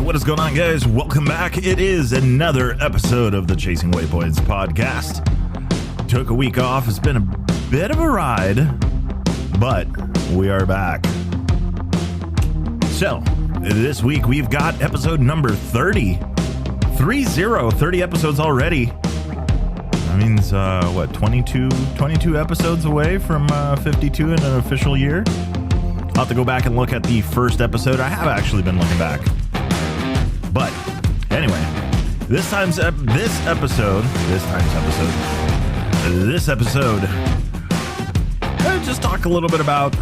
What is going on, guys? Welcome back. It is another episode of the Chasing Waypoints podcast. Took a week off. It's been a bit of a ride, but we are back. So, this week we've got episode number 30. 30 episodes already. That means, 22 episodes away from 52 in an official year. I'll have to go back and look at the first episode. I have actually been looking back. But anyway, this episode, just talk a little bit about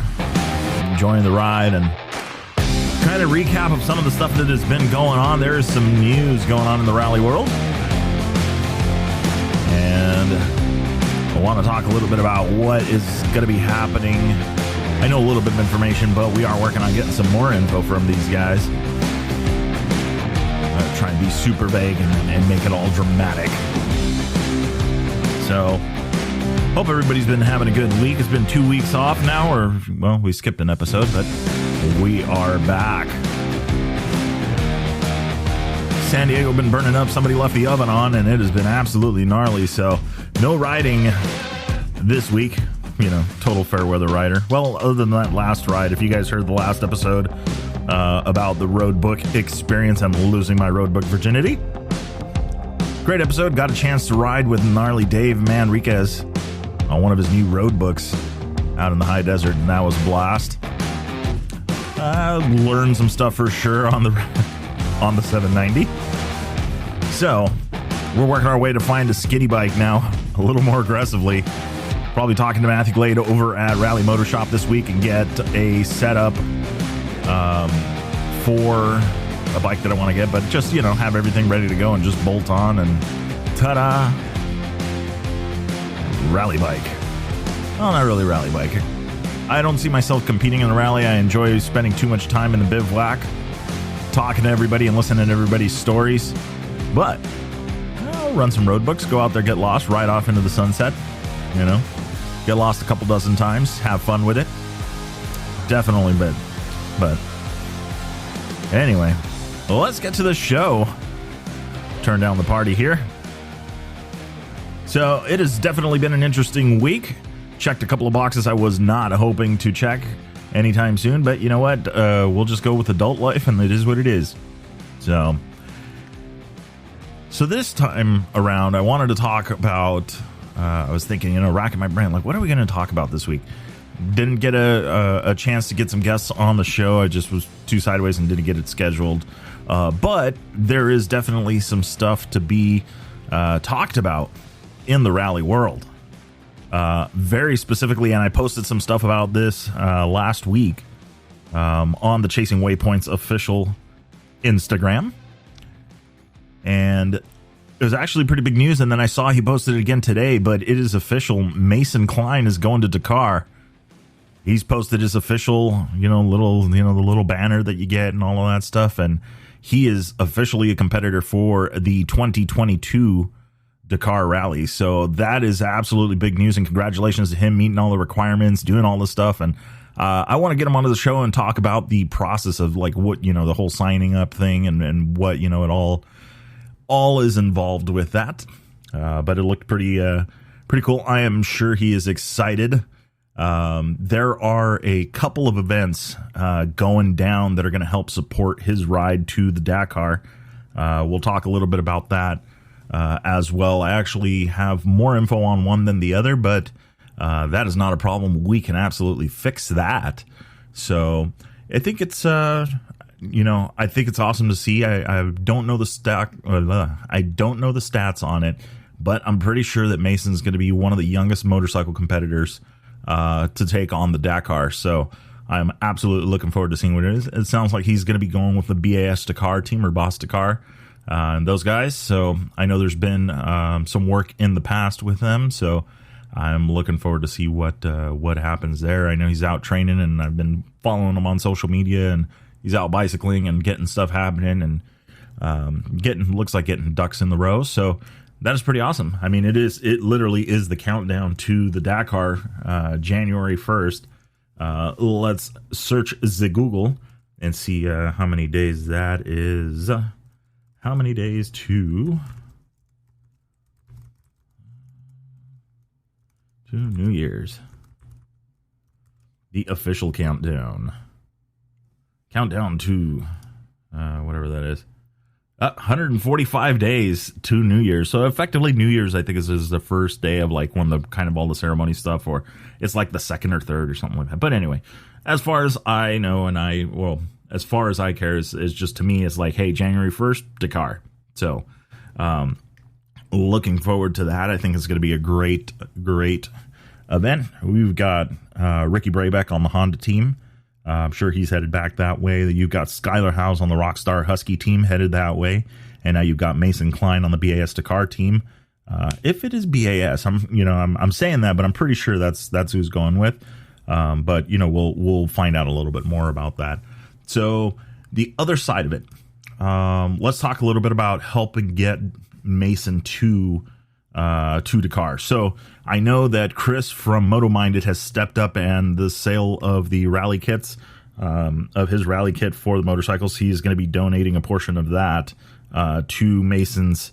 enjoying the ride and kind of recap of some of the stuff that has been going on. There is some news going on in the rally world. And I want to talk a little bit about what is going to be happening. I know a little bit of information, but we are working on getting some more info from these guys. Try and be super vague and make it all dramatic. So, hope everybody's been having a good week. It's been 2 weeks off now, or, well, we skipped an episode, but we are back. San Diego been burning up. Somebody left the oven on, and it has been absolutely gnarly. So, no riding this week. You know, total fair weather rider. Well, other than that last ride, if you guys heard the last episode about the road book experience and losing my road book virginity. Great episode. Got a chance to ride with gnarly Dave Manriquez on one of his new road books out in the high desert, and that was a blast. Learned some stuff for sure on the 790. So we're working our way to find a skinny bike now, a little more aggressively. Probably talking to Matthew Glade over at Rally Motor Shop this week and get a setup for a bike that I want to get, but just, you know, have everything ready to go and just bolt on and ta-da, rally bike. Well, not really rally bike. I don't see myself competing in a rally. I enjoy spending too much time in the bivouac, talking to everybody and listening to everybody's stories, but I'll run some road books, go out there, get lost, ride off into the sunset, you know, get lost a couple dozen times, have fun with it. Definitely, but anyway, well, let's get to the show. Turn down the party here. So it has definitely been an interesting week. Checked a couple of boxes I was not hoping to check anytime soon, but you know what? We'll just go with adult life, and it is what it is. So this time around, I wanted to talk about, I was thinking, you know, racking my brain, like, what are we going to talk about this week? Didn't get a chance to get some guests on the show. I just was too sideways and didn't get it scheduled. But there is definitely some stuff to be talked about in the rally world. Very specifically, and I posted some stuff about this last week on the Chasing Waypoints official Instagram. And it was actually pretty big news. And then I saw he posted it again today, but it is official. Mason Klien is going to Dakar. He's posted his official, the little banner that you get and all of that stuff. And he is officially a competitor for the 2022 Dakar Rally. So that is absolutely big news. And congratulations to him meeting all the requirements, doing all this stuff. And I want to get him onto the show and talk about the process of like what, the whole signing up thing and what, it all is involved with that. But it looked pretty cool. I am sure he is excited. There are a couple of events going down that are going to help support his ride to the Dakar. We'll talk a little bit about that as well. I actually have more info on one than the other, but that is not a problem. We can absolutely fix that. So I think it's I think it's awesome to see. I don't know the I don't know the stats on it, but I'm pretty sure that Mason's going to be one of the youngest motorcycle competitors to take on the Dakar. So I'm absolutely looking forward to seeing what it is. It sounds like he's going to be going with the BAS Dakar team or Boss Dakar and those guys. So I know there's been some work in the past with them. So I'm looking forward to see what happens there. I know he's out training, and I've been following him on social media, and he's out bicycling and getting stuff happening and looks like getting ducks in the row. So that is pretty awesome. I mean, it literally is the countdown to the Dakar, January 1st. Let's search the Google and see how many days that is. How many days to New Year's? The official countdown. Countdown to whatever that is. 145 days to New Year's. So effectively New Year's, I think, is the first day of like one of the kind of all the ceremony stuff, or it's like the second or third or something like that. But anyway, as far as I know, as far as I care, is just, to me, it's like, hey, January 1st, Dakar. So looking forward to that. I think it's going to be a great event. We've got Ricky Brabeck on the Honda team. I'm sure he's headed back that way. You've got Skylar Howes on the Rockstar Husky team headed that way, and now you've got Mason Klien on the BAS Dakar team. If it is BAS, I'm saying that, but I'm pretty sure that's who's going with. But we'll find out a little bit more about that. So the other side of it, let's talk a little bit about helping get Mason to Dakar. So I know that Chris from Moto Minded has stepped up, and the sale of the rally kits, of his rally kit for the motorcycles, he's going to be donating a portion of that to Mason's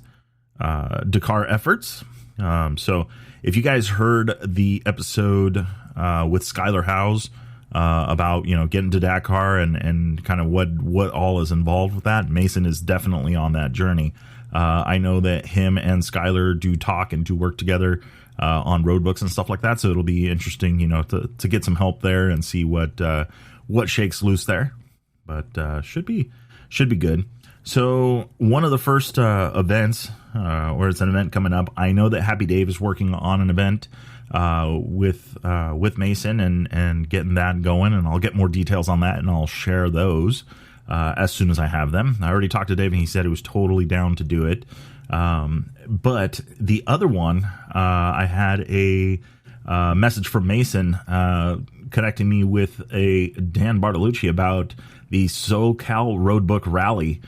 Dakar efforts. So if you guys heard the episode with Skylar Howes about getting to Dakar and kind of what all is involved with that, Mason is definitely on that journey. I know that him and Skylar do talk and do work together on road books and stuff like that. So it'll be interesting, to get some help there and see what shakes loose there. But should be good. So one of the first events, or it's an event coming up, I know that Happy Dave is working on an event with Mason and getting that going, and I'll get more details on that, and I'll share those as soon as I have them. I already talked to Dave, and he said he was totally down to do it. But the other one, I had a message from Mason connecting me with a Dan Bartolucci about the SoCal Roadbook Rally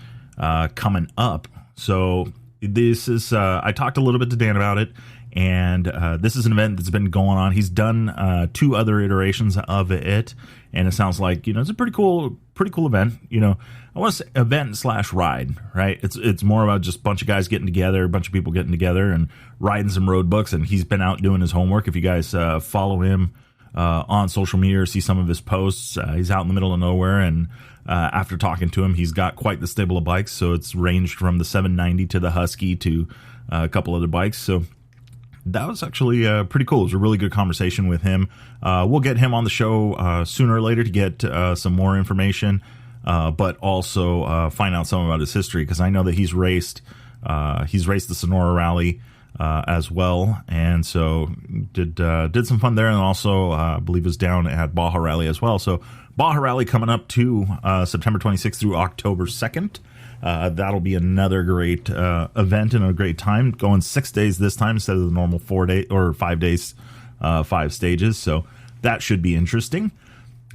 coming up. So this is, I talked a little bit to Dan about it, and this is an event that's been going on. He's done 2 other iterations of it, and it sounds like, it's a pretty cool event. I want to say event / ride, right? It's more about just a bunch of guys getting together, a bunch of people getting together and riding some road books. And he's been out doing his homework. If you guys follow him on social media or see some of his posts, he's out in the middle of nowhere. And after talking to him, he's got quite the stable of bikes. So it's ranged from the 790 to the Husky to a couple other bikes. So that was actually pretty cool. It was a really good conversation with him. We'll get him on the show sooner or later to get some more information, but also find out some about his history, because I know that he's raced the Sonora Rally as well, and so did some fun there, and also I believe was down at Baja Rally as well. So Baja Rally coming up to September 26th through October 2nd. That'll be another great event and a great time. Going 6 days this time instead of the normal 4 day or 5 days, 5 stages. So that should be interesting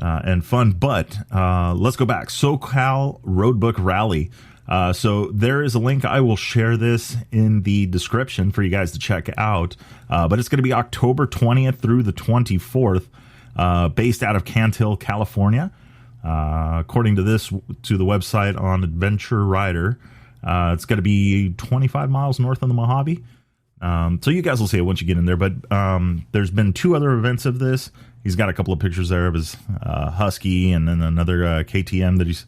and fun. But let's go back. SoCal Roadbook Rally. So there is a link. I will share this in the description for you guys to check out. But it's going to be October 20th through the 24th, based out of Cantil, California. According to the website on Adventure Rider, it's going to be 25 miles north of the Mojave. So you guys will see it once you get in there. But there's been 2 other events of this. He's got a couple of pictures there of his Husky, and then another KTM that he's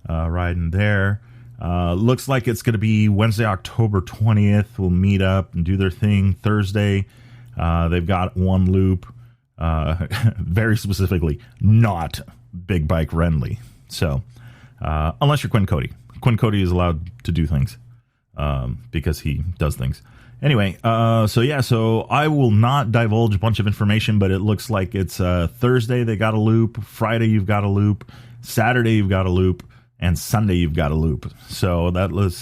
riding there. Looks like it's going to be Wednesday, October 20th. We'll meet up and do their thing. Thursday, they've got one loop, very specifically not big bike Renly. So unless you're Quinn Cody is allowed to do things because he does things anyway. So I will not divulge a bunch of information, but it looks like it's Thursday they got a loop, Friday you've got a loop, Saturday you've got a loop, and Sunday you've got a loop. So that was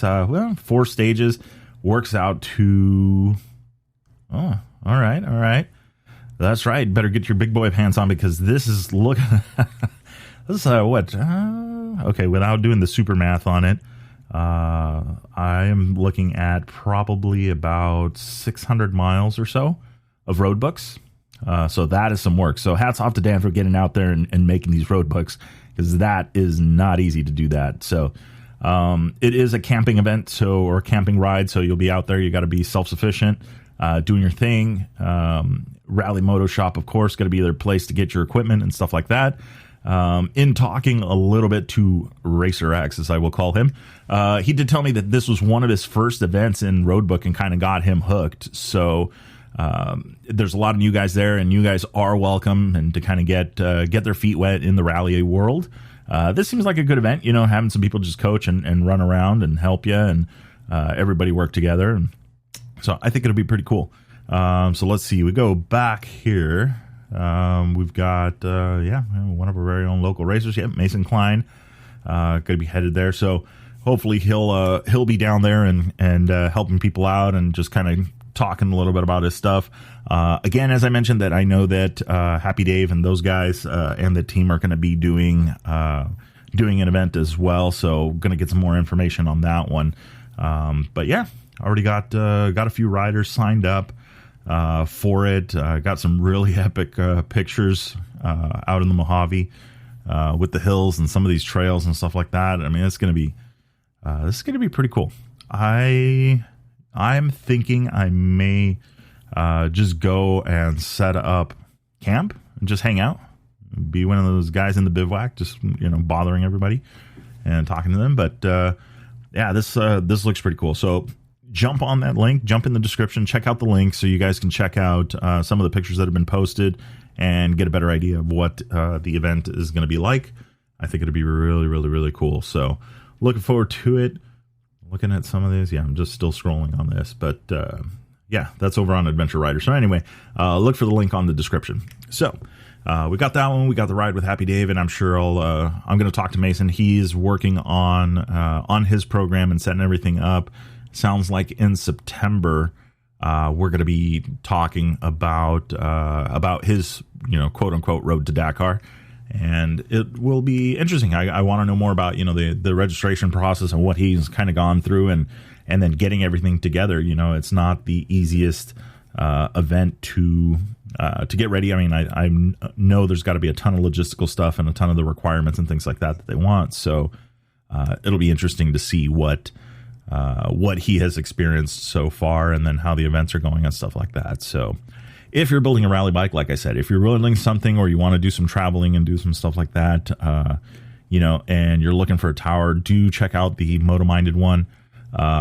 4 stages, works out to all right. That's right. Better get your big boy pants on, because this is okay, without doing the super math on it, I am looking at probably about 600 miles or so of road books. So that is some work. So hats off to Dan for getting out there and making these road books. because that is not easy to do that. So it is a camping event, or a camping ride. So you'll be out there. You got to be self-sufficient, doing your thing. Rally Moto Shop, of course, got to be their place to get your equipment and stuff like that. In talking a little bit to Racer X, as I will call him, he did tell me that this was one of his first events in Roadbook and kind of got him hooked. So there's a lot of new guys there, and you guys are welcome and to kind of get their feet wet in the rally world. This seems like a good event, having some people just coach and run around and help you, and everybody work together. And so I think it'll be pretty cool. So let's see. We go back here. We've got, one of our very own local racers. Yep, Mason Klien, going to be headed there. So hopefully he'll be down there and helping people out and just kind of talking a little bit about his stuff. Again, as I mentioned, that I know that Happy Dave and those guys and the team are going to be doing an event as well. So going to get some more information on that one. But yeah, already got a few riders signed up for it. Got some really epic pictures out in the Mojave with the hills and some of these trails and stuff like that. I mean, it's going to be pretty cool. I'm thinking I may just go and set up camp and just hang out, be one of those guys in the bivouac, just bothering everybody and talking to them. But this looks pretty cool. So jump on that link, jump in the description, check out the link so you guys can check out some of the pictures that have been posted and get a better idea of what the event is going to be like. I think it'll be really, really, really cool. So looking forward to it. Looking at some of these. Yeah, I'm just still scrolling on this. But that's over on Adventure Rider. So anyway, look for the link on the description. So we got that one. We got the ride with Happy Dave, and I'm sure I'm going to talk to Mason. He's working on his program and setting everything up. Sounds like in September we're going to be talking about his quote unquote road to Dakar, and it will be interesting. I want to know more about the registration process and what he's kind of gone through, and then getting everything together. It's not the easiest event to get ready. I mean, I know there's got to be a ton of logistical stuff and a ton of the requirements and things like that they want. So it'll be interesting to see what he has experienced so far, and then how the events are going and stuff like that. So if you're building a rally bike, like I said, if you're building something or you want to do some traveling and do some stuff like that, and you're looking for a tower, do check out the Moto Minded one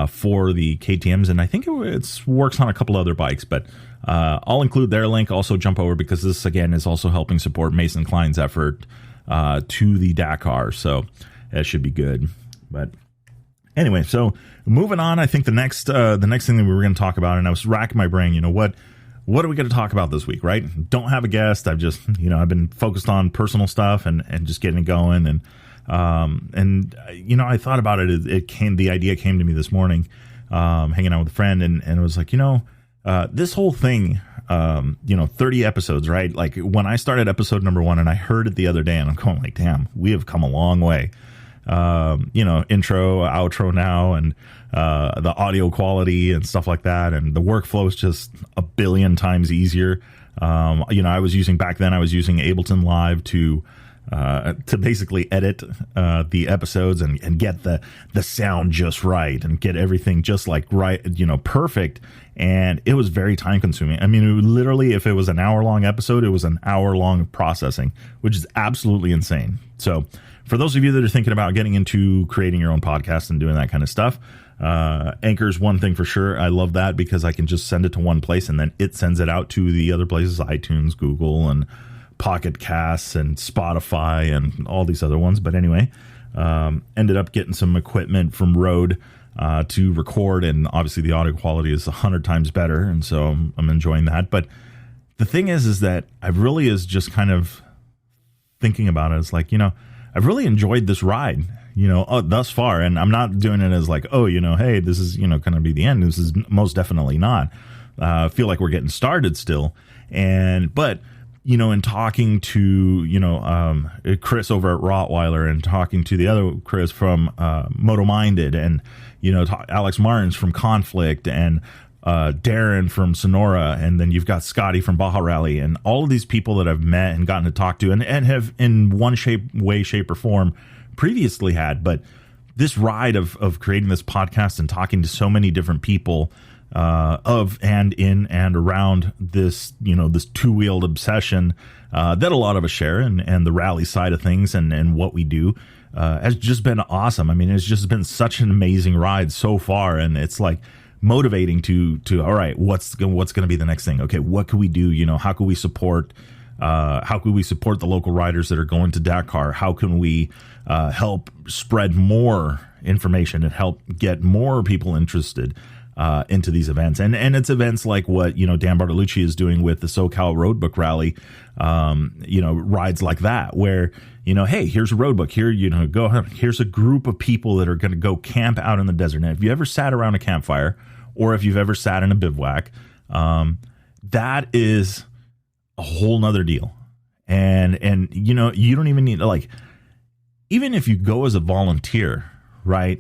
for the KTMs. And I think it works on a couple other bikes, but I'll include their link. Also jump over, because this, again, is also helping support Mason Klien's effort to the Dakar. So that should be good. But anyway, so moving on, I think the next thing that we were going to talk about, and I was racking my brain, what are we going to talk about this week, right? Don't have a guest. I've just, I've been focused on personal stuff and just getting it going. And I thought about it. The idea came to me this morning, hanging out with a friend, and it was like, this whole thing, 30 episodes, right? Like when I started episode number 1 and I heard it the other day, and I'm going like, damn, we have come a long way. Intro, outro now, and the audio quality and stuff like that, and the workflow is just a billion times easier. I was using Ableton Live to basically edit the episodes and get the sound just right and get everything just like right, perfect. And it was very time consuming. I mean, literally, if it was an hour-long episode, it was an hour-long processing, which is absolutely insane. So for those of you that are thinking about getting into creating your own podcast and doing that kind of stuff, Anchor's one thing for sure. I love that because I can just send it to one place and then it sends it out to the other places, iTunes, Google, and Pocket Casts and Spotify and all these other ones. But anyway, ended up getting some equipment from Rode to record, and obviously the audio quality is 100 times better, and so I'm enjoying that. But the thing is that I really is just kind of thinking about it. It's like, I've really enjoyed this ride, thus far. And I'm not doing it as like, hey, this is, going to be the end. This is most definitely not. I feel like we're getting started still. But, in talking to, Chris over at Rottweiler, and talking to the other Chris from Moto Minded, and, Alex Martins from Conflict, and Darren from Sonora, and then you've got Scotty from Baja Rally, and all of these people that I've met and gotten to talk to and have in one way, shape, or form previously had. But this ride of creating this podcast and talking to so many different people of and in and around this, this two-wheeled obsession that a lot of us share, and the rally side of things and what we do has just been awesome. I mean, it's just been such an amazing ride so far, and it's like motivating to all right, what's going to be the next thing? Okay, what can we do? How can we support the local riders that are going to Dakar? How can we help spread more information and help get more people interested into these events? And it's events like what Dan Bartolucci is doing with the SoCal Roadbook Rally, rides like that where hey, here's a roadbook here, go ahead, here's a group of people that are going to go camp out in the desert. And if you ever sat around a campfire, or if you've ever sat in a bivouac, that is a whole nother deal. And you don't even need to, even if you go as a volunteer, right?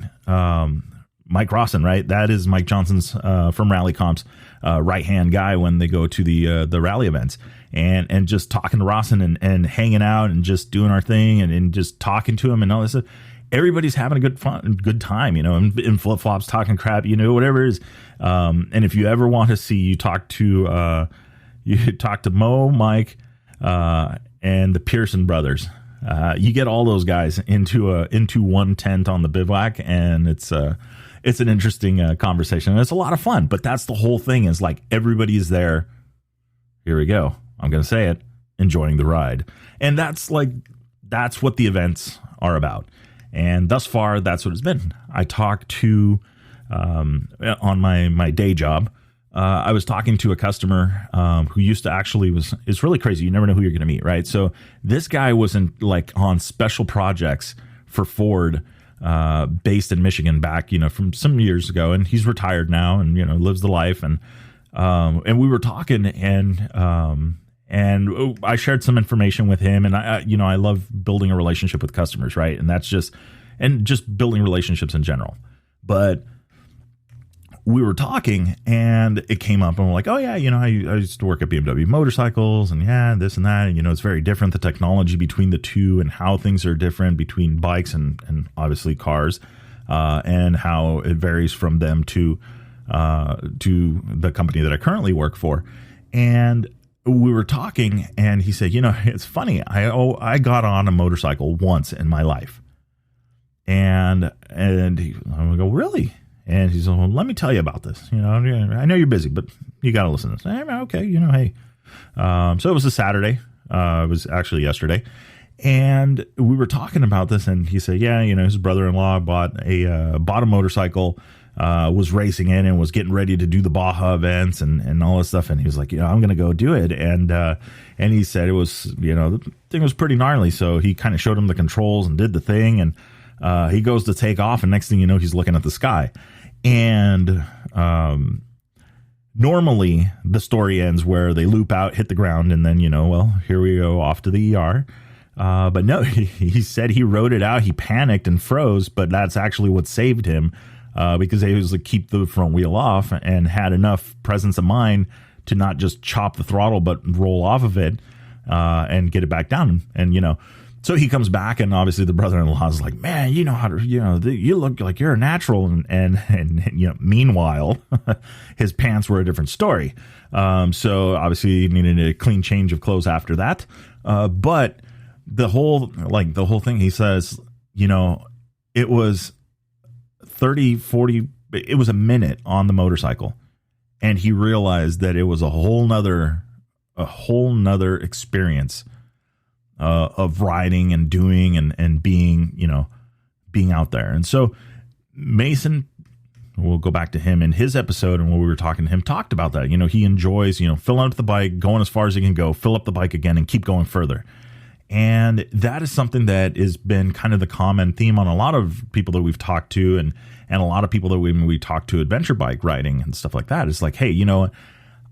Mike Rawson, right? That is Mike Johnson's from Rally Comps right-hand guy when they go to the rally events. And just talking to Rawson and hanging out and just doing our thing and just talking to him and all this stuff. Everybody's having a good time, in flip-flops, talking crap, whatever it is. And if you ever want to see, you talk to Mo, Mike, and the Pearson brothers. You get all those guys into one tent on the bivouac, and it's an interesting conversation, and it's a lot of fun. But that's the whole thing, is like everybody's there. Here we go. I'm going to say it, enjoying the ride. And that's what the events are about. And thus far, that's what it's been. I talked to, on my day job, I was talking to a customer who used to it's really crazy. You never know who you're going to meet, right? So this guy was on special projects for Ford, based in Michigan back, from some years ago. And he's retired now and, lives the life. And we were talking and I shared some information with him, and I love building a relationship with customers, right? And that's just building relationships in general. But we were talking and it came up and we're like, oh yeah, I used to work at BMW Motorcycles and this and that. And, it's very different, the technology between the two and how things are different between bikes and obviously cars, and how it varies from them to the company that I currently work for. And we were talking and he said, it's funny. I got on a motorcycle once in my life. And I'm gonna go, really? And he's like, well, let me tell you about this. I know you're busy, but you got to listen to this. Okay. Hey. So it was a Saturday. It was actually yesterday. And we were talking about this and he said, yeah, his brother-in-law bought a motorcycle, was racing in and was getting ready to do the Baja events and all this stuff. And he was like, I'm going to go do it. And he said it was, the thing was pretty gnarly. So he kind of showed him the controls and did the thing. And he goes to take off. And next thing you know, he's looking at the sky. And normally the story ends where they loop out, hit the ground, and then, here we go off to the ER. But no, he said he rode it out. He panicked and froze, but that's actually what saved him. Because he was to keep the front wheel off and had enough presence of mind to not just chop the throttle, but roll off of it, and get it back down. And, so he comes back and obviously the brother-in-law is like, man, you know how to, you look like you're a natural. And meanwhile, his pants were a different story. So obviously he needed a clean change of clothes after that. But the whole thing, he says, it was 30, 40, it was a minute on the motorcycle. And he realized that it was a whole nother experience of riding and doing and being out there. And so Mason, we'll go back to him in his episode, and when we were talking to him, talked about that. He enjoys, filling up the bike, going as far as he can go, fill up the bike again and keep going further. And that is something that has been kind of the common theme on a lot of people that we've talked to, and a lot of people that we talk to adventure bike riding and stuff like that. It's like, hey,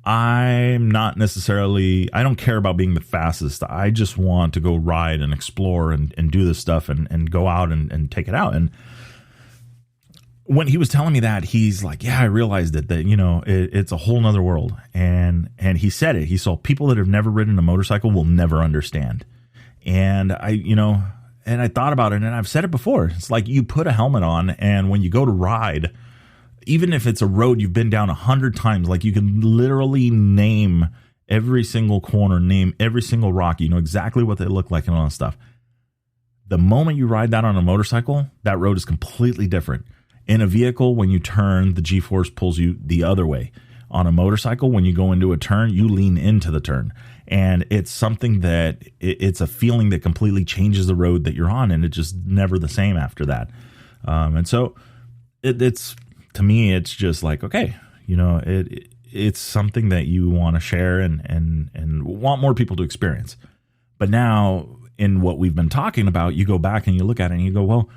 I'm not necessarily, I don't care about being the fastest. I just want to go ride and explore and do this stuff and go out and take it out. And when he was telling me that, he's like, yeah, I realized it, that, you know, it's a whole nother world. And he said it. He saw people that have never ridden a motorcycle will never understand. And I thought about it, and I've said it before. It's like you put a helmet on, and when you go to ride, even if it's a road you've been down 100 times, like you can literally name every single corner, name every single rock. You know exactly what they look like and all that stuff. The moment you ride that on a motorcycle, that road is completely different. In a vehicle, when you turn, the G-force pulls you the other way. On a motorcycle, when you go into a turn, you lean into the turn. And it's something that it's a feeling that completely changes the road that you're on, and it's just never the same after that. And so it's, to me, it's just like, okay, you know, it's something that you want to share and want more people to experience. But now, in what we've been talking about, you go back and you look at it and you go, well,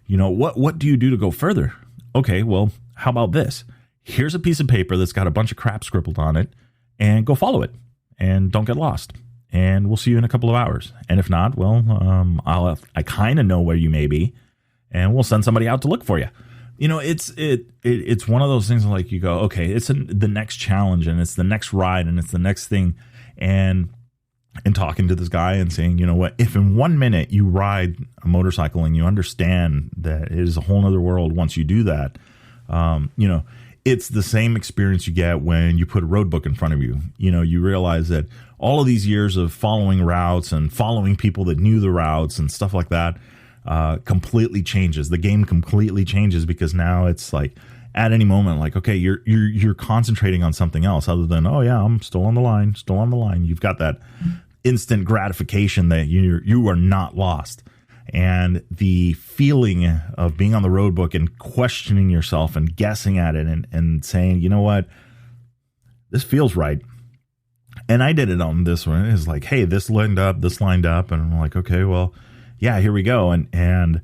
you know, what do you do to go further? Okay, well, how about this? Here's a piece of paper that's got a bunch of crap scribbled on it, and go follow it, and don't get lost. And we'll see you in a couple of hours. And if not, well, I kind of know where you may be, and we'll send somebody out to look for you. You know, it's one of those things like you go, okay, it's the next challenge, and it's the next ride, and it's the next thing. And talking to this guy and saying, you know what, if in 1 minute you ride a motorcycle and you understand that it is a whole other world once you do that, you know, it's the same experience you get when you put a road book in front of you. You know, you realize that all of these years of following routes and following people that knew the routes and stuff like that completely changes. The game completely changes, because now it's like at any moment, like, okay, you're concentrating on something else other than, oh yeah, I'm still on the line. You've got that instant gratification that you are not lost. And the feeling of being on the road book and questioning yourself and guessing at it and saying, you know what, this feels right. And I did it on this one. It's like, hey, this lined up. And I'm like, okay, well, yeah, here we go. And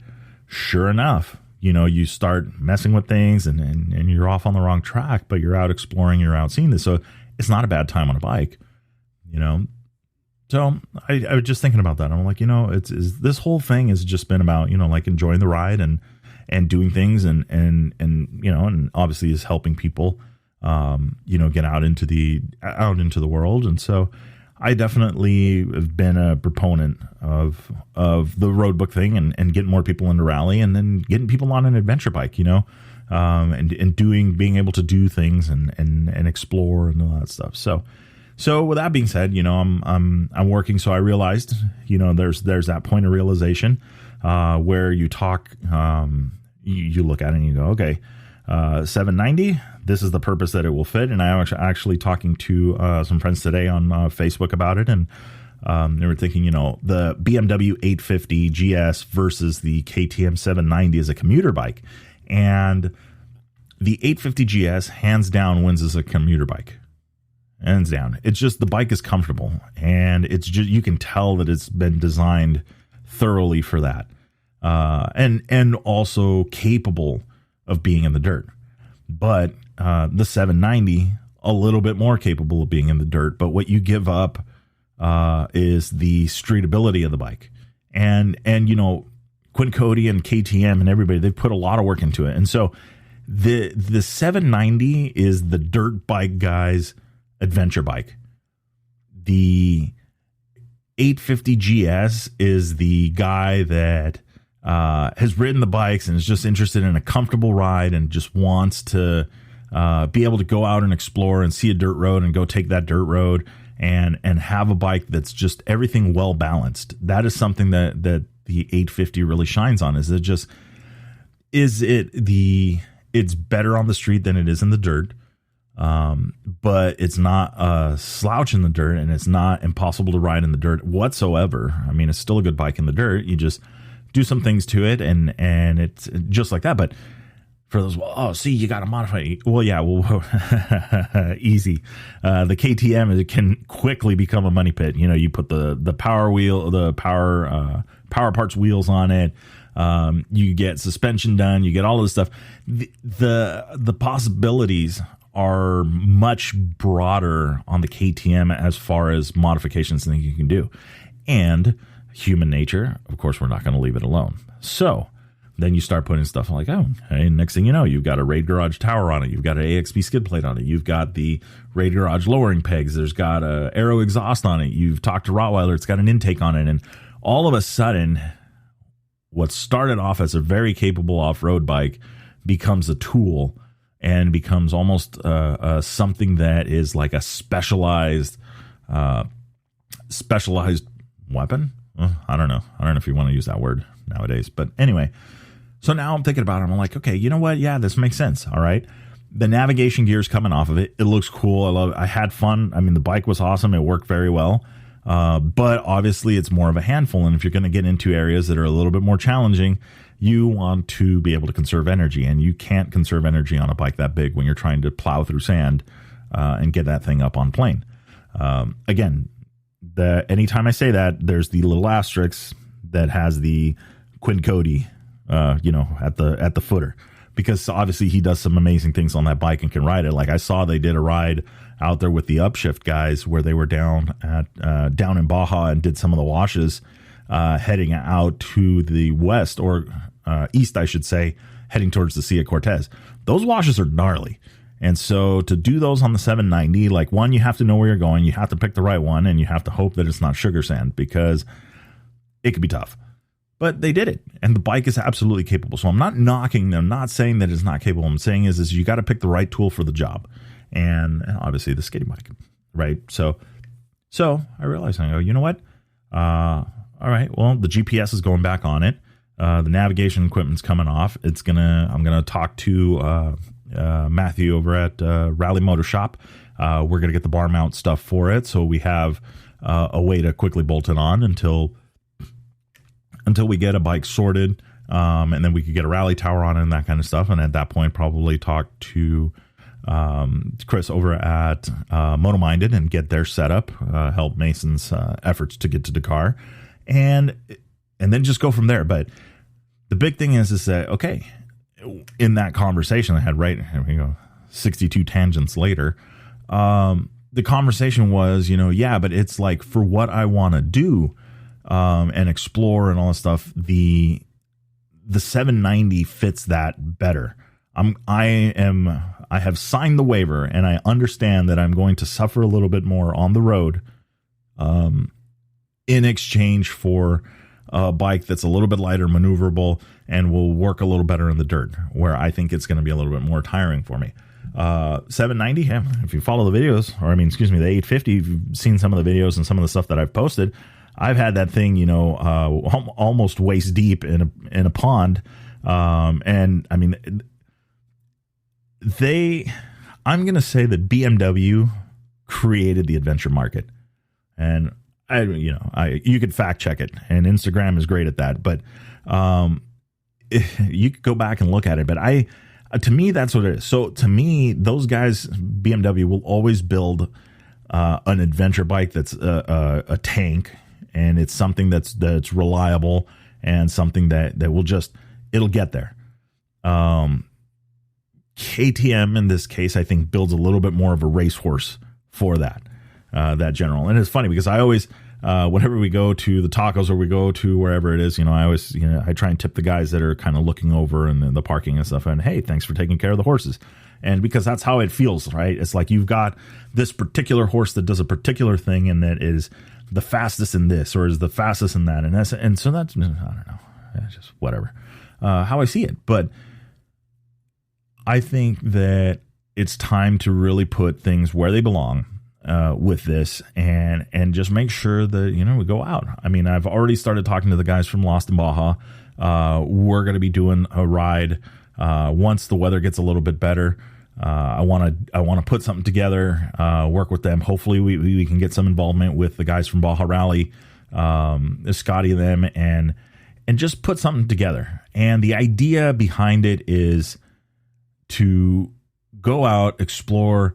sure enough, you know, you start messing with things and you're off on the wrong track, but you're out exploring, you're out seeing this. So it's not a bad time on a bike, you know. So I was just thinking about that. I'm like, you know, this whole thing has just been about, you know, like enjoying the ride and doing things and you know, and obviously is helping people, you know, get out into the world. And so I definitely have been a proponent of the road book thing and getting more people into rally, and then getting people on an adventure bike, you know, and being able to do things and explore and all that stuff. So with that being said, you know, I'm working. So I realized, you know, there's that point of realization where you talk, you look at it and you go, okay, 790, this is the purpose that it will fit. And I was actually talking to some friends today on Facebook about it. And they were thinking, you know, the BMW 850 GS versus the KTM 790 as a commuter bike. And the 850 GS hands down wins as a commuter bike. Hands down. It's just, the bike is comfortable, and it's just, you can tell that it's been designed thoroughly for that. And also capable of being in the dirt. But the 790, a little bit more capable of being in the dirt. But what you give up is the streetability of the bike. And you know, Quinn Cody and KTM and everybody, they've put a lot of work into it. And so the 790 is the dirt bike guys' adventure bike. The 850 GS is the guy that has ridden the bikes and is just interested in a comfortable ride and just wants to be able to go out and explore and see a dirt road and go take that dirt road and have a bike that's just everything well balanced. That is something that the 850 really shines on. It's better on the street than it is in the dirt. But it's not a slouch in the dirt, and it's not impossible to ride in the dirt whatsoever. I mean, it's still a good bike in the dirt. You just do some things to it, and it's just like that. But for those, oh, see, you got to modify it. Well, yeah, well, easy. The KTM, it can quickly become a money pit. You know, you put the power wheel, the power parts wheels on it. You get suspension done. You get all of this stuff. The possibilities are much broader on the KTM as far as modifications than you can do. And human nature, of course, we're not going to leave it alone. So then you start putting stuff like, oh, hey, next thing you know, you've got a Raid Garage tower on it. You've got an AXB skid plate on it. You've got the Raid Garage lowering pegs. There's got a Aero exhaust on it. You've talked to Rottweiler. It's got an intake on it. And all of a sudden, what started off as a very capable off-road bike becomes a tool and becomes almost something that is like a specialized weapon. I don't know if you want to use that word nowadays, but anyway. So now I'm thinking about it. I'm like, okay, you know what? Yeah, this makes sense. All right. The navigation gear's coming off of it. It looks cool. I love it. I had fun. I mean, the bike was awesome. It worked very well. But obviously it's more of a handful. And if you're going to get into areas that are a little bit more challenging, you want to be able to conserve energy, and you can't conserve energy on a bike that big when you're trying to plow through sand, and get that thing up on plane. Again, anytime I say that, there's the little asterisk that has the Quinn Cody, at the footer, because obviously he does some amazing things on that bike and can ride it. Like I saw they did a ride out there with the Upshift guys where they were down in Baja and did some of the washes, heading out to the west or east, I should say, heading towards the Sea of Cortez. Those washes are gnarly. And so to do those on the 790, like, one, you have to know where you're going. You have to pick the right one, and you have to hope that it's not sugar sand, because it could be tough. But they did it, and the bike is absolutely capable. So I'm not knocking them, not saying that it's not capable. I'm saying is you got to pick the right tool for the job, and obviously the skating bike, right? So I realized, I go, you know what? All right, well, the GPS is going back on it. The navigation equipment's coming off. I'm gonna talk to Matthew over at Rally Motor Shop. We're gonna get the bar mount stuff for it, so we have a way to quickly bolt it on until we get a bike sorted, and then we could get a rally tower on it and that kind of stuff. And at that point, probably talk to Chris over at Moto Minded and get their setup, help Mason's efforts to get to Dakar, and then just go from there. But the big thing is that, okay, in that conversation I had, right, here we go, 62 tangents later, the conversation was, yeah, but it's like, for what I want to do, and explore and all that stuff, the 790 fits that better. I have signed the waiver, and I understand that I'm going to suffer a little bit more on the road, in exchange for a bike that's a little bit lighter, maneuverable, and will work a little better in the dirt, where I think it's going to be a little bit more tiring for me. 790, yeah, if you follow the videos, the 850, if you've seen some of the videos and some of the stuff that I've posted, I've had that thing, almost waist deep in a pond. And I mean, I'm going to say that BMW created the adventure market, and you could fact check it, and Instagram is great at that, but, you could go back and look at it, but to me, that's what it is. So to me, those guys, BMW, will always build, an adventure bike that's a tank. And it's something that's reliable, and something that will it'll get there. KTM in this case, I think, builds a little bit more of a racehorse for that general. And it's funny because I always, whenever we go to the tacos or we go to wherever it is, I try and tip the guys that are kind of looking over in the parking and stuff. And hey, thanks for taking care of the horses. And because that's how it feels, right? It's like you've got this particular horse that does a particular thing, and that is the fastest in this, or is the fastest in that, and so that's, I don't know, just whatever, how I see it. But I think that it's time to really put things where they belong with this, and just make sure that we go out. I mean, I've already started talking to the guys from Lost in Baja. We're going to be doing a ride once the weather gets a little bit better. I want to put something together, work with them. Hopefully we can get some involvement with the guys from Baja Rally, Scotty and them, and just put something together. And the idea behind it is to go out, explore,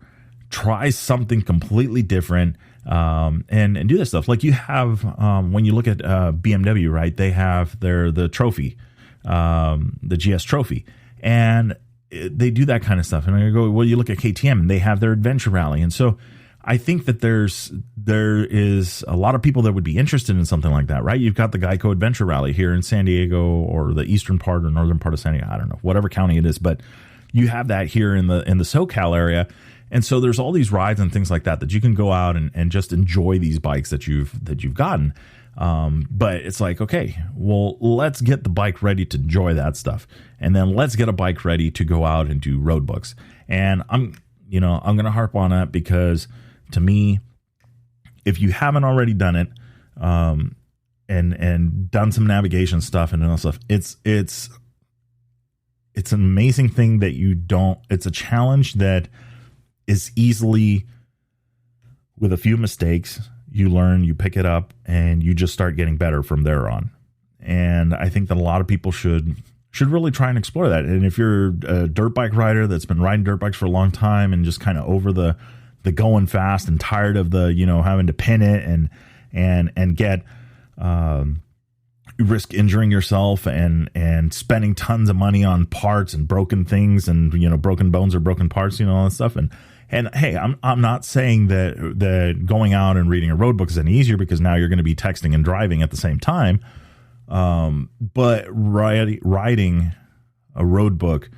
try something completely different, and do this stuff. Like you have, when you look at BMW, right? They have the trophy, the GS trophy, and they do that kind of stuff. And I go, well, you look at KTM, and they have their adventure rally. And so I think that there is a lot of people that would be interested in something like that, right? You've got the Geico Adventure Rally here in San Diego, or the eastern part or northern part of San Diego. I don't know, whatever county it is, but you have that here in the SoCal area. And so there's all these rides and things like that you can go out and just enjoy these bikes that you've gotten. But it's like, okay, well, let's get the bike ready to enjoy that stuff. And then let's get a bike ready to go out and do road books. And I'm going to harp on that because to me, if you haven't already done it, and done some navigation stuff and all stuff, it's an amazing thing that it's a challenge that is easily, with a few mistakes, you learn, you pick it up, and you just start getting better from there on. And I think that a lot of people should really try and explore that. And if you're a dirt bike rider that's been riding dirt bikes for a long time and just kind of over the going fast and tired of the, having to pin it and get, risk injuring yourself and spending tons of money on parts and broken things and, broken bones or broken parts, all that stuff. And hey, I'm not saying that going out and reading a road book is any easier, because now you're going to be texting and driving at the same time. But writing a road book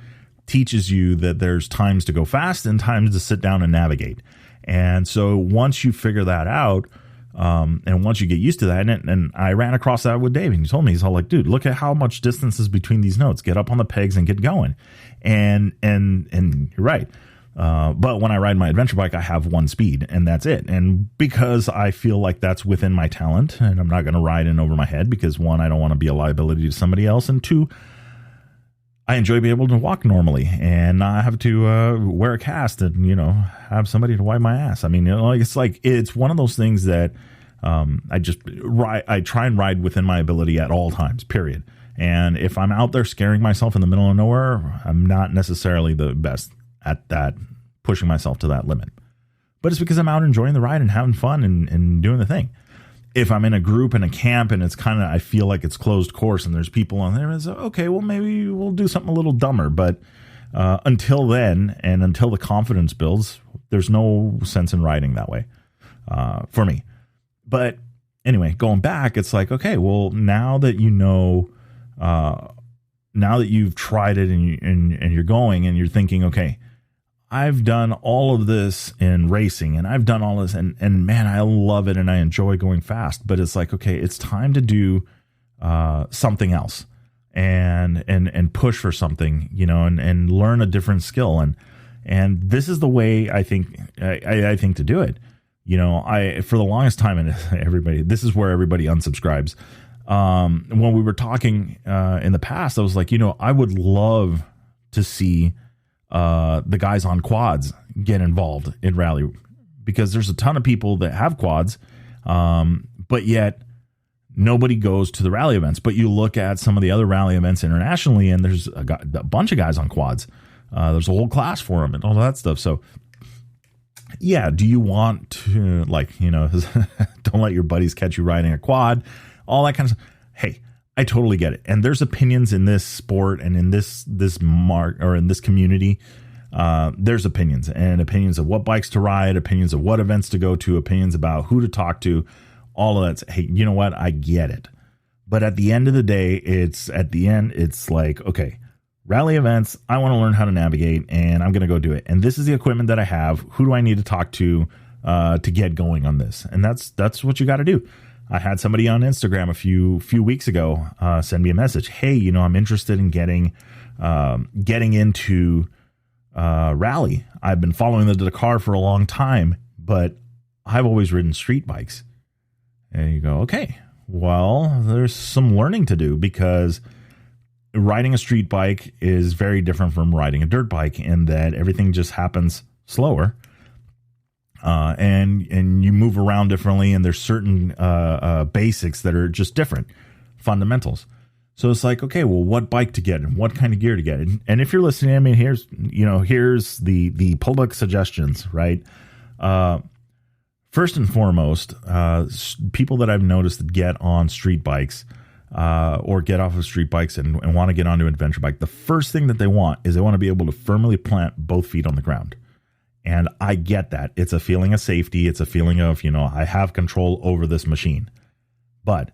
teaches you that there's times to go fast and times to sit down and navigate. And so once you figure that out, and once you get used to that, and I ran across that with Dave, and he told me, he's all like, dude, look at how much distance is between these notes. Get up on the pegs and get going. And you're right. But when I ride my adventure bike, I have one speed, and that's it. And because I feel like that's within my talent, and I'm not going to ride in over my head, because one, I don't want to be a liability to somebody else, and two, I enjoy being able to walk normally and not have to wear a cast and, have somebody to wipe my ass. I mean, it's one of those things that I try and ride within my ability at all times, period. And if I'm out there scaring myself in the middle of nowhere, I'm not necessarily the best at that, pushing myself to that limit. But it's because I'm out enjoying the ride and having fun and doing the thing. If I'm in a group in a camp and it's kind of, I feel like it's closed course and there's people on there, it's okay, well, maybe we'll do something a little dumber. But until then, and until the confidence builds, there's no sense in riding that way for me. But anyway, going back, it's like, okay, well, now that now that you've tried it and you're going and you're thinking, okay, I've done all of this in racing and I've done all this and man, I love it and I enjoy going fast, but it's like, okay, it's time to do something else and push for something, and learn a different skill. And this is the way I think to do it. For the longest time, and this is where everybody unsubscribes. When we were talking in the past, I was like, I would love to see the guys on quads get involved in rally, because there's a ton of people that have quads, but yet nobody goes to the rally events. But you look at some of the other rally events internationally, and there's a bunch of guys on quads. There's a whole class for them and all that stuff. So yeah, do you want to don't let your buddies catch you riding a quad, all that kind of stuff? Hey, I totally get it. And there's opinions in this sport and in this in this community. There's opinions of what bikes to ride, opinions of what events to go to, opinions about who to talk to, all of that. Hey, you know what? I get it. But at the end of the day, it's like, okay, rally events, I want to learn how to navigate and I'm going to go do it. And this is the equipment that I have. Who do I need to talk to get going on this? And that's what you got to do. I had somebody on Instagram a few weeks ago send me a message. Hey, I'm interested in getting into rally. I've been following the Dakar for a long time, but I've always ridden street bikes. And you go, okay, well, there's some learning to do, because riding a street bike is very different from riding a dirt bike in that everything just happens slower. And you move around differently, and there's certain basics that are just different, fundamentals. So it's like, okay, well, what bike to get and what kind of gear to get? And if you're listening, I mean, here's the public suggestions, right? First and foremost, people that I've noticed that get on street bikes or get off of street bikes and want to get onto an adventure bike, the first thing that they want is they want to be able to firmly plant both feet on the ground. And I get that. It's a feeling of safety. It's a feeling of, I have control over this machine. But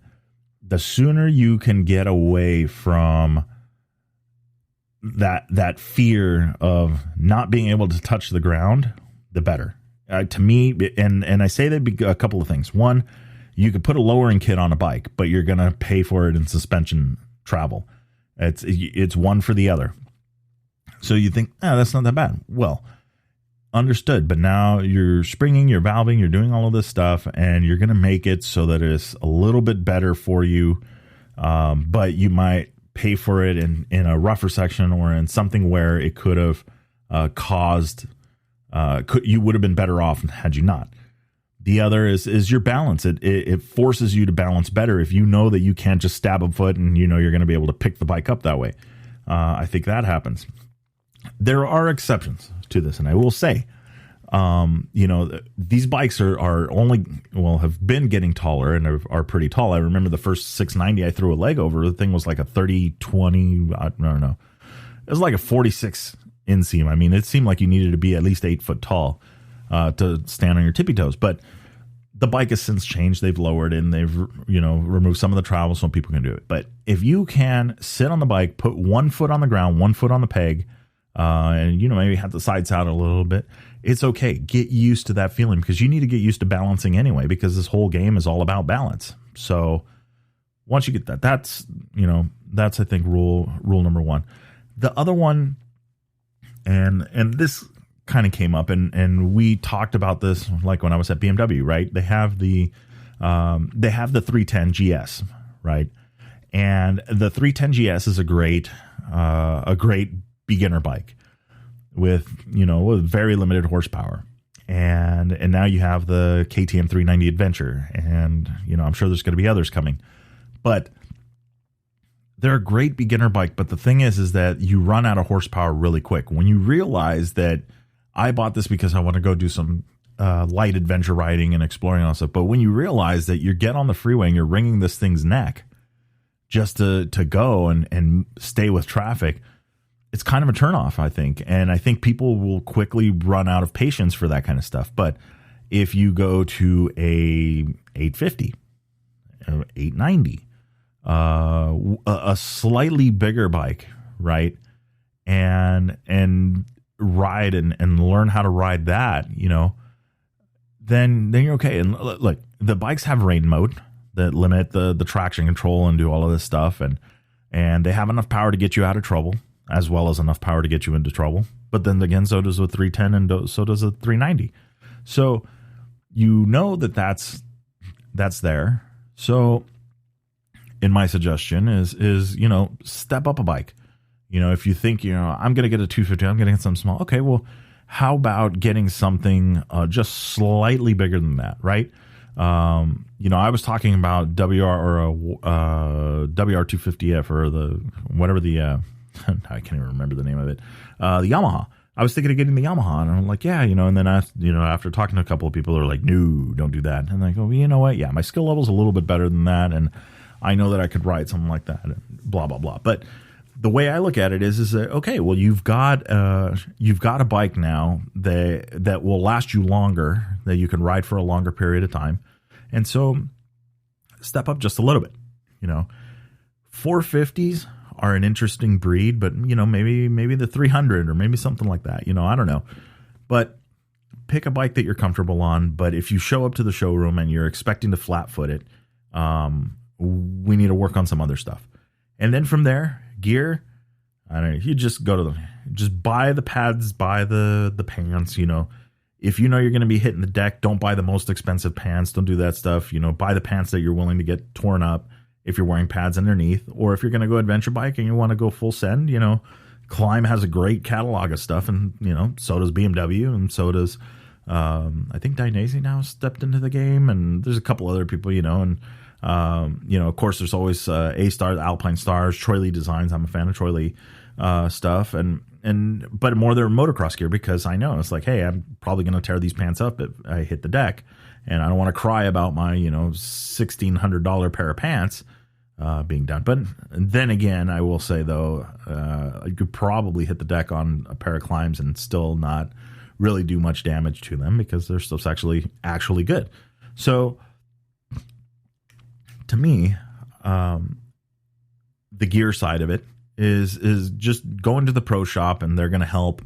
the sooner you can get away from that fear of not being able to touch the ground, the better. To me, and I say that a couple of things. One, you could put a lowering kit on a bike, but you're going to pay for it in suspension travel. It's one for the other. So you think, that's not that bad. Well, understood. But now you're springing, you're valving, you're doing all of this stuff, and you're going to make it so that it's a little bit better for you. But you might pay for it in a rougher section or in something where it could have caused, you would have been better off had you not. The other is your balance. It forces you to balance better if you know that you can't just stab a foot and you're going to be able to pick the bike up that way. I think that happens. There are exceptions to this, and I will say, these bikes are only, have been getting taller and are pretty tall. I remember the first 690 I threw a leg over. The thing was like a 30-20, I don't know. It was like a 46 inseam. I mean, it seemed like you needed to be at least 8 foot tall to stand on your tippy toes. But the bike has since changed. They've lowered it and they've, removed some of the travel so people can do it. But if you can sit on the bike, put 1 foot on the ground, 1 foot on the peg, and maybe have the sides out a little bit, it's okay. Get used to that feeling, because you need to get used to balancing anyway, because this whole game is all about balance. So once you get that, that's I think rule number one. The other one, and this kind of came up, and we talked about this like when I was at BMW, right? They have the 310 GS, right? And the 310 GS is a great beginner bike with very limited horsepower, and now you have the KTM 390 Adventure, and I'm sure there's going to be others coming, but they're a great beginner bike. But the thing is that you run out of horsepower really quick. When you realize that I bought this because I want to go do some light adventure riding and exploring and stuff, but when you realize that you get on the freeway and you're wringing this thing's neck just to go and stay with traffic, it's kind of a turnoff, I think. And I think people will quickly run out of patience for that kind of stuff. But if you go to a 850, 890, a slightly bigger bike, right? And ride and learn how to ride that, then you're okay. And look, the bikes have rain mode that limit the traction control and do all of this stuff. And they have enough power to get you out of trouble, as well as enough power to get you into trouble. But then again, so does a 310 and so does a 390. So that's there. So in my suggestion is step up a bike. If you think, I'm going to get a 250, I'm going to get something small. Okay, well, how about getting something just slightly bigger than that, right? I was talking about WR250F or whatever I can't even remember the name of it. The Yamaha. I was thinking of getting the Yamaha, and I'm like, yeah, and then after talking to a couple of people, they're like, no, don't do that. And I go, well, you know what? Yeah, my skill level's a little bit better than that, and I know that I could ride something like that, and blah blah blah. But the way I look at it is that, okay, well, you've got a bike now that will last you longer, that you can ride for a longer period of time, and so step up just a little bit. 450s are an interesting breed, but maybe the 300 or maybe something like that. I don't know, but pick a bike that you're comfortable on. But if you show up to the showroom and you're expecting to flat foot it, we need to work on some other stuff. And then from there, gear, I don't know, you just just buy the pads, buy the pants. If you're going to be hitting the deck, don't buy the most expensive pants. Don't do that stuff. Buy the pants that you're willing to get torn up if you're wearing pads underneath. Or if you're going to go adventure bike and you want to go full send, Klien has a great catalog of stuff, and so does BMW, and so does I think Dainese now stepped into the game, and there's a couple other people, and of course there's always A-Star, Alpine Stars, Troy Lee Designs. I'm a fan of Troy Lee stuff, but more their motocross gear, because I know it's like, hey, I'm probably going to tear these pants up if I hit the deck, and I don't want to cry about my $1,600 pair of pants being done. But then again, I will say though, you could probably hit the deck on a pair of Kliens and still not really do much damage to them because their stuff's actually good. So to me, the gear side of it is just going to the pro shop and they're going to help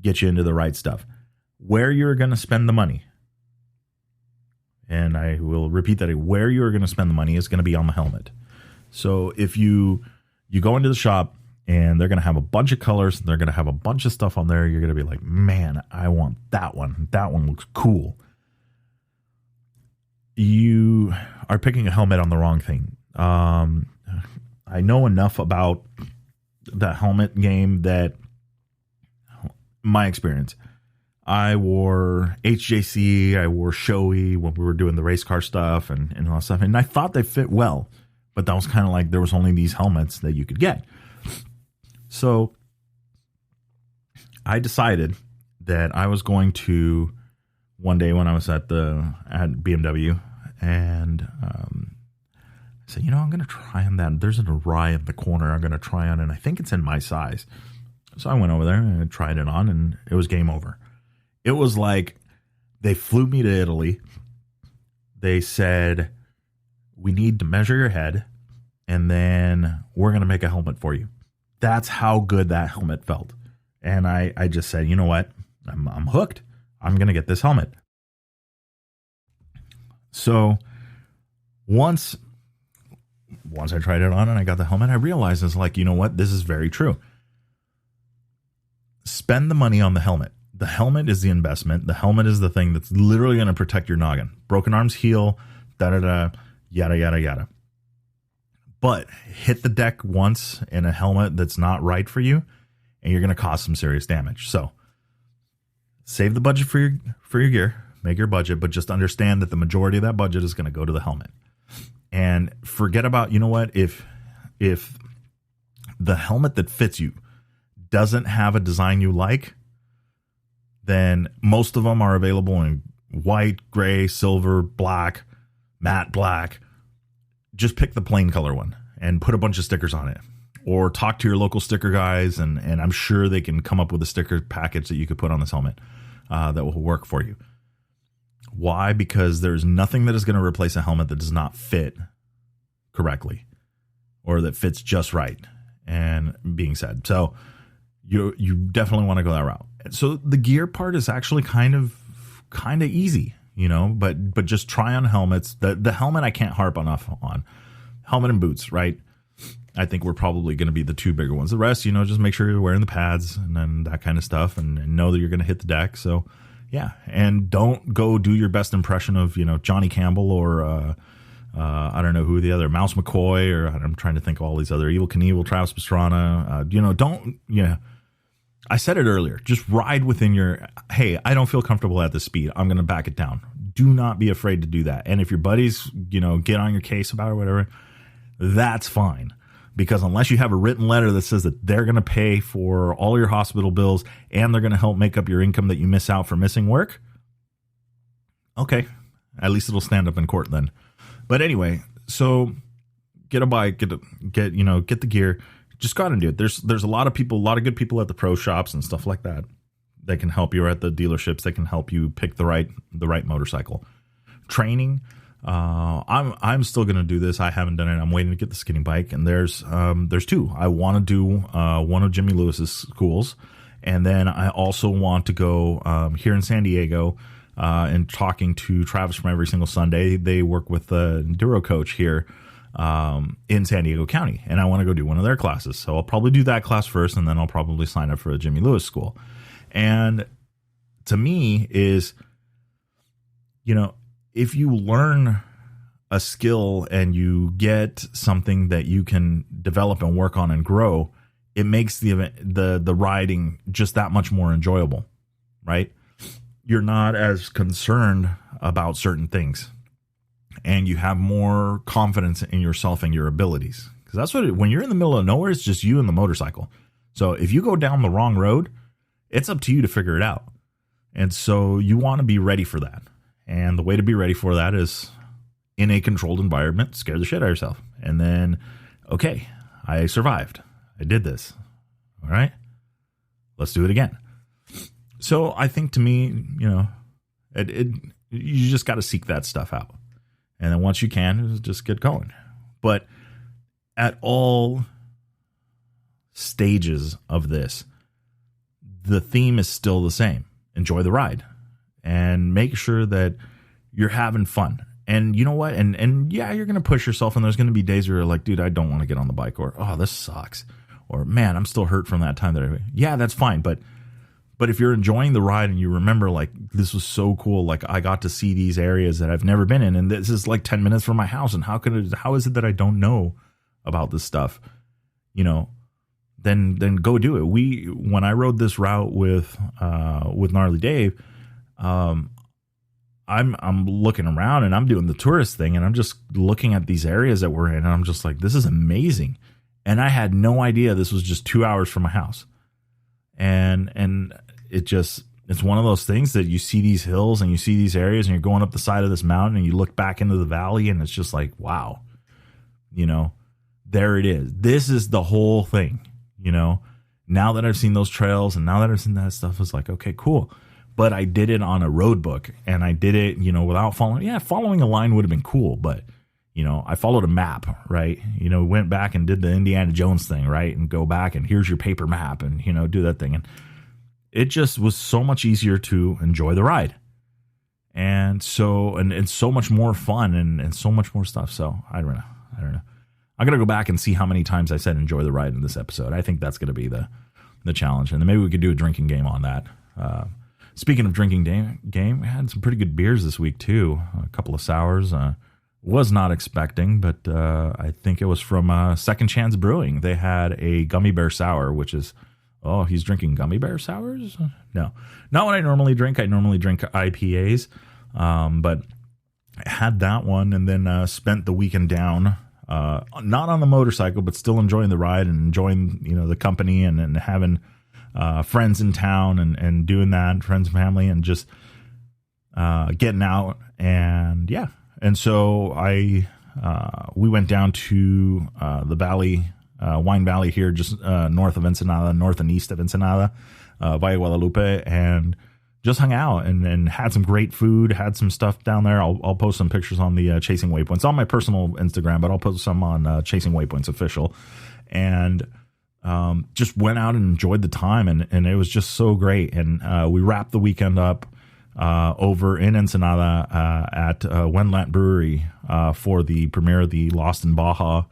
get you into the right stuff. Where you're going to spend the money, and I will repeat that, where you're going to spend the money is going to be on the helmet. So if you go into the shop and they're going to have a bunch of colors, and they're going to have a bunch of stuff on there, you're going to be like, man, I want that one. That one looks cool. You are picking a helmet on the wrong thing. I know enough about the helmet game that my experience, I wore HJC, I wore Shoei when we were doing the race car stuff and all that stuff. And I thought they fit well, but that was kind of like there was only these helmets that you could get. So I decided that I was going to, one day when I was at BMW, and I said, I'm going to try on that. There's an Arai in the corner I'm going to try on, and I think it's in my size. So I went over there and I tried it on, and it was game over. It was like they flew me to Italy. They said, we need to measure your head, and then we're going to make a helmet for you. That's how good that helmet felt. And I just said, you know what? I'm hooked. I'm going to get this helmet. So once I tried it on and I got the helmet, I realized it's like, you know what? This is very true. Spend the money on the helmet. The helmet is the investment. The helmet is the thing that's literally going to protect your noggin. Broken arms heal, yada, yada, yada. But hit the deck once in a helmet that's not right for you, and you're going to cause some serious damage. So save the budget for your gear, make your budget, but just understand that the majority of that budget is going to go to the helmet. And forget about, you know what, if the helmet that fits you doesn't have a design you like, then most of them are available in white, gray, silver, black, matte black. Just pick the plain color one and put a bunch of stickers on it, or talk to your local sticker guys, and I'm sure they can come up with a sticker package that you could put on this helmet that will work for you. Why? Because there's nothing that is going to replace a helmet that does not fit correctly or that fits just right. And being said, so you definitely want to go that route. So the gear part is actually kind of easy, but just try on helmets. The helmet I can't harp enough on. Helmet and boots, right? I think we're probably going to be the two bigger ones. The rest, just make sure you're wearing the pads and then that kind of stuff, and know that you're going to hit the deck. So yeah, and don't go do your best impression of Johnny Campbell or I don't know who the other, Mouse McCoy, or I'm trying to think of all these other, Evel Knievel, Travis Pastrana. I said it earlier, just ride within your, hey, I don't feel comfortable at this speed, I'm going to back it down. Do not be afraid to do that. And if your buddies, get on your case about it or whatever, that's fine. Because unless you have a written letter that says that they're going to pay for all your hospital bills and they're going to help make up your income that you miss out for missing work, okay, at least it'll stand up in court then. But anyway, so get a bike, get the gear. Just go out and do it. There's a lot of people, a lot of good people at the pro shops and stuff like that that can help you, or at the dealerships that can help you pick the right motorcycle. Training. I'm still going to do this. I haven't done it. I'm waiting to get the skinny bike, and there's two. I want to do one of Jimmy Lewis's schools, and then I also want to go here in San Diego and talking to Travis from Every Single Sunday. They work with the Enduro coach here in San Diego County, and I want to go do one of their classes. So I'll probably do that class first, and then I'll probably sign up for a Jimmy Lewis school. And to me is, if you learn a skill and you get something that you can develop and work on and grow, it makes the riding just that much more enjoyable, right? You're not as concerned about certain things, and you have more confidence in yourself and your abilities. Because that's when you're in the middle of nowhere, it's just you and the motorcycle. So if you go down the wrong road, it's up to you to figure it out. And so you want to be ready for that. And the way to be ready for that is in a controlled environment, scare the shit out of yourself. And then, okay, I survived. I did this. All right, let's do it again. So I think to me, you just got to seek that stuff out. And then once you can, just get going. But at all stages of this, the theme is still the same. Enjoy the ride and make sure that you're having fun. And you know what? And yeah, you're going to push yourself, and there's going to be days where you're like, dude, I don't want to get on the bike, or, oh, this sucks. Or, man, I'm still hurt from that time yeah, that's fine. But if you're enjoying the ride and you remember, like, this was so cool, like, I got to see these areas that I've never been in, and this is like 10 minutes from my house, and how is it that I don't know about this stuff? Then go do it. When I rode this route with Gnarly Dave, I'm looking around and I'm doing the tourist thing, and I'm just looking at these areas that we're in, and I'm just like, this is amazing. And I had no idea this was just 2 hours from my house. And it's one of those things that you see these hills and you see these areas, and you're going up the side of this mountain and you look back into the valley, and it's just like, wow, there it is. This is the whole thing, now that I've seen those trails and now that I've seen that stuff, it's like, okay, cool. But I did it on a road book, and I did it, without following a line would have been cool, but I followed a map, right? Went back and did the Indiana Jones thing, right? And go back and here's your paper map and, do that thing. And it just was so much easier to enjoy the ride. And so, and so much more fun and so much more stuff. So I don't know. I'm going to go back and see how many times I said enjoy the ride in this episode. I think that's going to be the challenge. And then maybe we could do a drinking game on that. Speaking of drinking game, I had some pretty good beers this week too. A couple of sours, was not expecting, but I think it was from Second Chance Brewing. They had a gummy bear sour, which is, oh, he's drinking gummy bear sours? No, not what I normally drink. I normally drink IPAs, but I had that one, and then spent the weekend down, not on the motorcycle, but still enjoying the ride and enjoying the company and having friends in town and doing that, friends and family, and just getting out, and yeah. And so we went down to the valley, Wine Valley here, just north of Ensenada, north and east of Ensenada, Valle Guadalupe, and just hung out and had some great food, had some stuff down there. I'll post some pictures on the Chasing Waypoints on my personal Instagram, but I'll post some on Chasing Waypoints official. And just went out and enjoyed the time, and it was just so great. And we wrapped the weekend up over in Ensenada at Wendlandt Brewery for the premiere of the Lost in Baja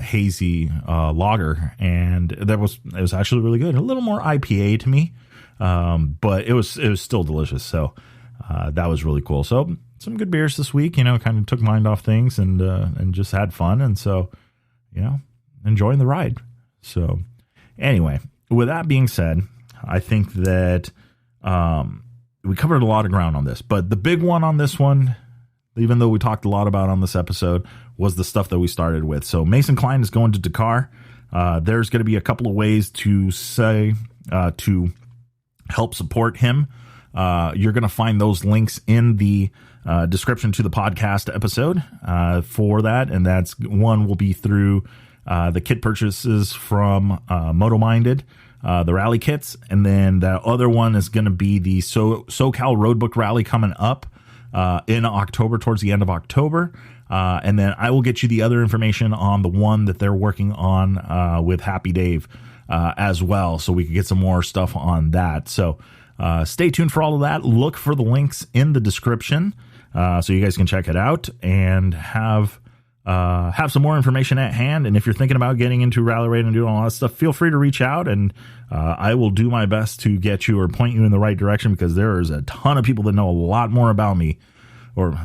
hazy lager, and it was actually really good. A little more IPA to me, but it was still delicious. So that was really cool. So some good beers this week. Kind of took mind off things and just had fun, and so enjoying the ride. So anyway, with that being said, I think that we covered a lot of ground on this, but the big one on this one, even though we talked a lot about on this episode, was the stuff that we started with. So Mason Klien is going to Dakar. There's going to be a couple of ways to to help support him. You're going to find those links in the description to the podcast episode for that. And that's one will be through the kit purchases from Moto Minded, the rally kits. And then the other one is going to be the SoCal Roadbook Rally coming up in October, towards the end of October. And then I will get you the other information on the one that they're working on with Happy Dave as well, so we can get some more stuff on that. So stay tuned for all of that. Look for the links in the description so you guys can check it out and have some more information at hand. And if you're thinking about getting into rally raid and doing all that stuff, feel free to reach out, and I will do my best to get you or point you in the right direction, because there is a ton of people that know a lot more about me, or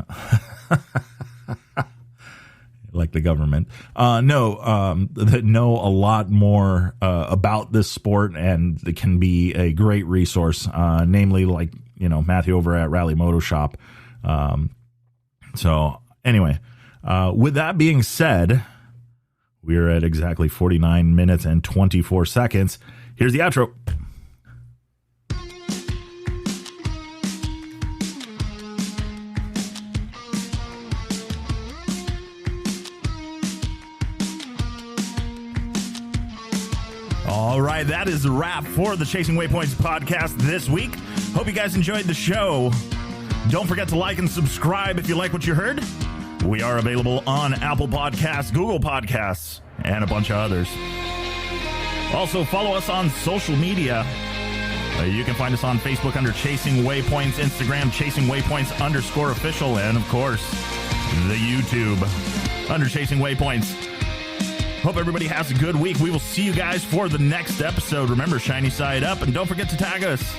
like the government, that know a lot more about this sport, and that can be a great resource, namely like, Matthew over at Rally Moto Shop. So anyway, with that being said, we're at exactly 49 minutes and 24 seconds. Here's the outro. All right, that is a wrap for the Chasing Waypoints podcast this week. Hope you guys enjoyed the show. Don't forget to like and subscribe if you like what you heard. We are available on Apple Podcasts, Google Podcasts, and a bunch of others. Also, follow us on social media. You can find us on Facebook under Chasing Waypoints, Instagram Chasing Waypoints _official, and of course, the YouTube under Chasing Waypoints. Hope everybody has a good week. We will see you guys for the next episode. Remember, shiny side up, and don't forget to tag us.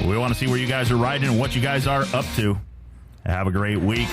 We want to see where you guys are riding and what you guys are up to. Have a great week.